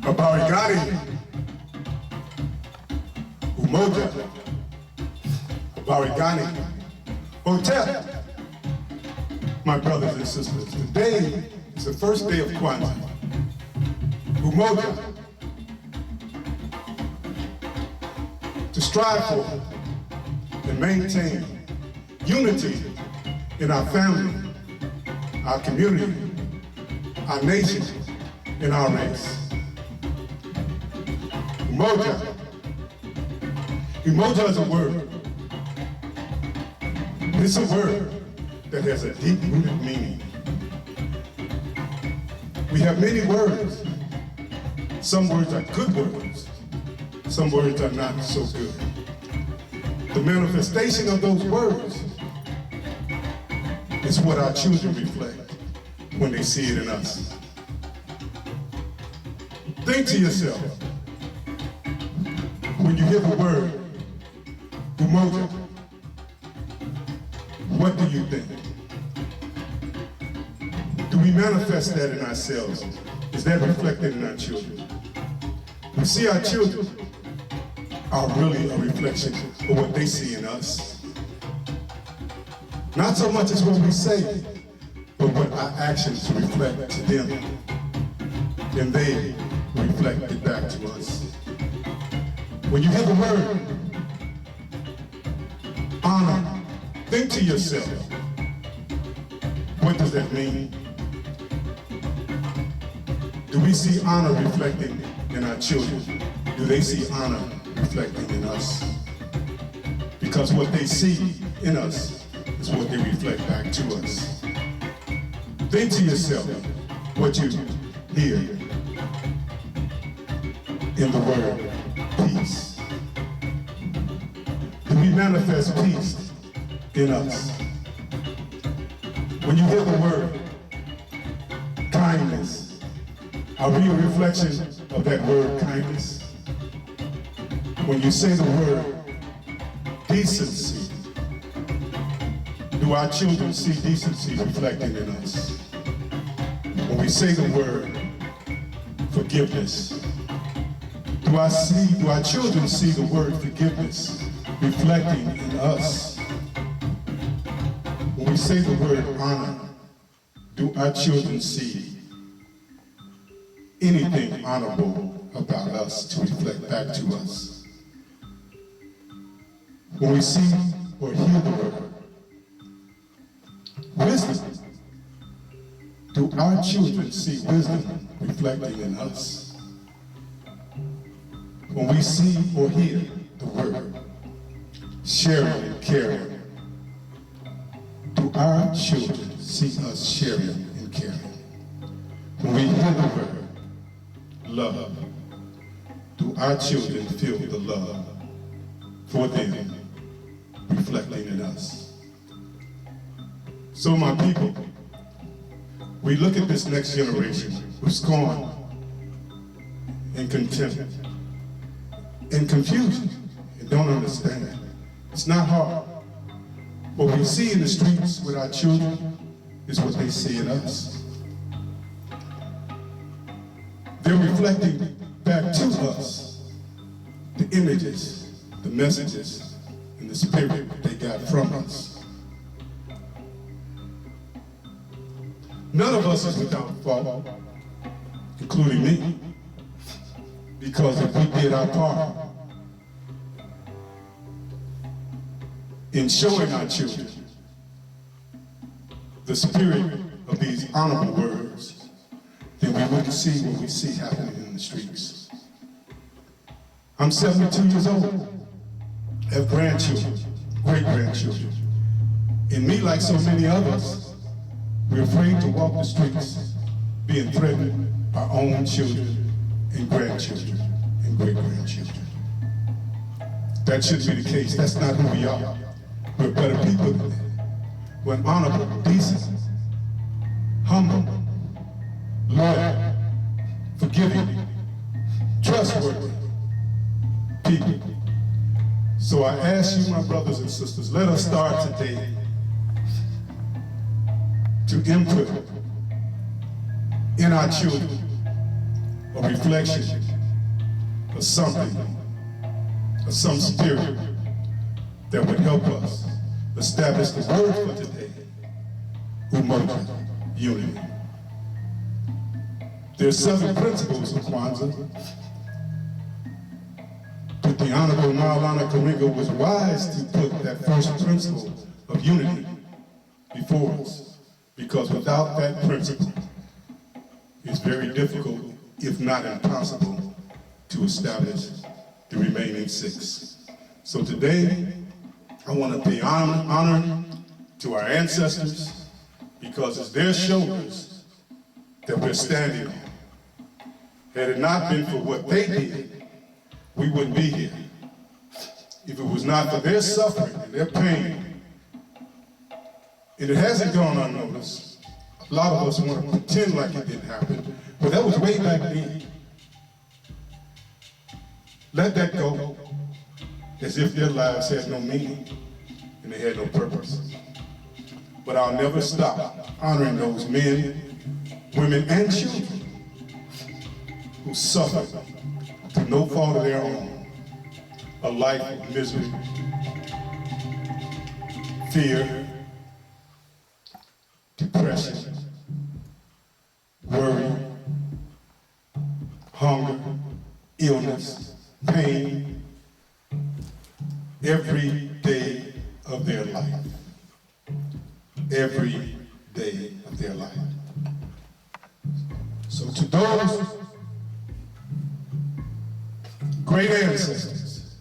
Abarigani, Umojaa, Abarigani, Hotel. My brothers and sisters, today is the first day of Kwanzaa. Umojaa, to strive for and maintain unity in our family, our community, our nation, and our race. Umojaa. Umojaa is a word. It's a word that has a deep-rooted meaning. We have many words. Some words are good words. Some words are not so good. The manifestation of those words is what our children reflect when they see it in us. Think to yourself, when you hear the word Umojaa, what do you think? Do we manifest that in ourselves? Is that reflected in our children? We see our children are really a reflection of what they see in us. Not so much as what we say, but what our actions reflect to them. And they reflect it back to us. When you hear the word honor, think to yourself, what does that mean? Do we see honor reflecting in our children? Do they see honor reflecting in us? Because what they see in us is what they reflect back to us. Think to yourself what you hear in the word peace. Do we manifest peace in us? When you hear the word kindness, are we a reflection of that word kindness? When you say the word decency, do our children see decency reflecting in us? When we say the word forgiveness, do our children see the word forgiveness reflecting in us? When we say the word honor, do our children see anything honorable about us to reflect back to us? When we see or hear the word wisdom, do our children see wisdom reflecting in us? When we see or hear the word sharing and caring, do our children see us sharing and caring? When we hear the word love, do our children feel the love for them reflecting in us? So my people, we look at this next generation with scorn and contempt and confusion and don't understand. It's not hard. What we see in the streets with our children is what they see in us. They're reflecting back to us the images, the messages, and the spirit they got from us. None of us is without fault, including me, because if we did our part in showing our children the spirit of these honorable words, then we wouldn't see what we see happening in the streets. I'm 72 years old, have grandchildren, great-grandchildren. And me, like so many others, we're afraid to walk the streets, being threatened by our own children and grandchildren and great-grandchildren. That shouldn't be the case. That's not who we are. We're better people than that. We're honorable, decent, humble, loyal, forgiving, trustworthy people. So I ask you, my brothers and sisters, let us start today to input in our children a reflection of something, of some spirit that would help us establish the word for today, Umojaa, unity. There are 7 principles of Kwanzaa, but the Honorable Maulana Karinga was wise to put that first principle of unity before us, because without that principle, it's very difficult, if not impossible, to establish the remaining 6. So today, I want to pay honor to our ancestors, because it's their shoulders that we're standing on. Had it not been for what they did, we wouldn't be here. If it was not for their suffering and their pain, and it hasn't gone unnoticed, a lot of us want to pretend like it didn't happen, but that was way back then. Let that go, as if their lives had no meaning and they had no purpose. But I'll never stop honoring those men, women, and children who suffered through no fault of their own, a life of misery, fear, depression, worry, hunger, illness, pain, every day of their life. Every day of their life. So to those great ancestors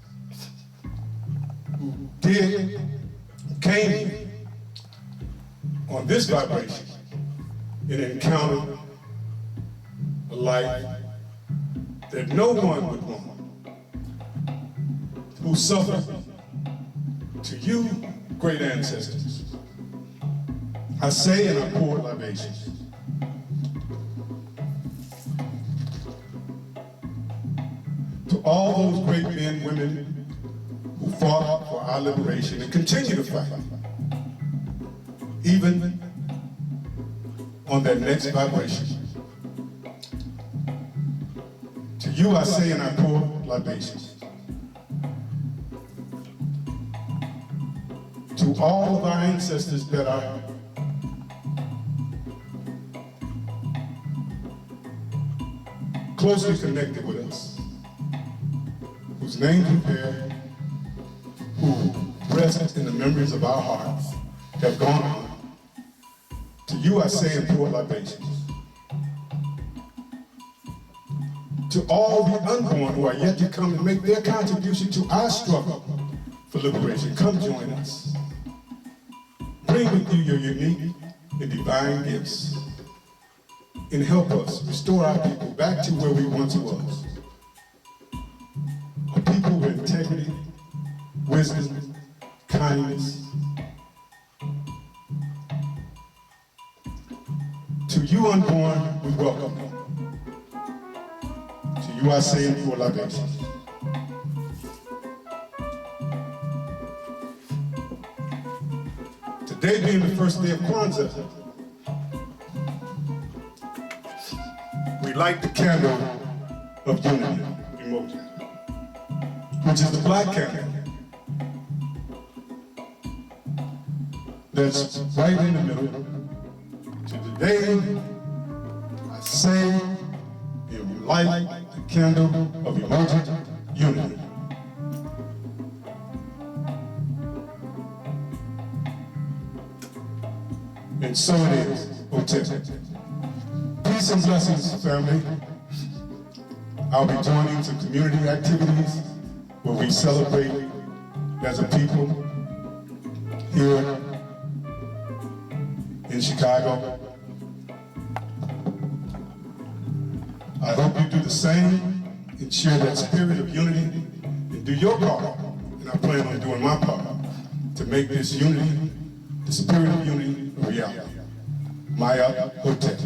who came here on this vibration and encountered a life that no one would want, who suffered, to you, great ancestors, I say and I pour libations. To all those great men, women who fought for our liberation and continue to fight, even on that next vibration. To you I say and I pour libations. To all of our ancestors that are closely connected with us, whose names we bear, who rest in the memories of our hearts, have gone on. To you I say and pour libations. To all the unborn who are yet to come and make their contribution to our struggle for liberation, come join us. Bring with you your unique and divine gifts and help us restore our people back to where we once was. A people with integrity, wisdom, kindness. To you unborn, we welcome you. To you I say and pour libations. Today being the first day of Kwanzaa, we light the candle of unity, Umojaa, which is the black candle that's right in the middle. So today, I say and light the candle of Umojaa, unity. And so it is, Otep. Peace and blessings, family. I'll be joining some community activities where we celebrate as a people here in Chicago. I hope you do the same and share that spirit of unity and do your part. And I plan on doing my part to make this unity, the spirit of unity, a reality. Maya Otep.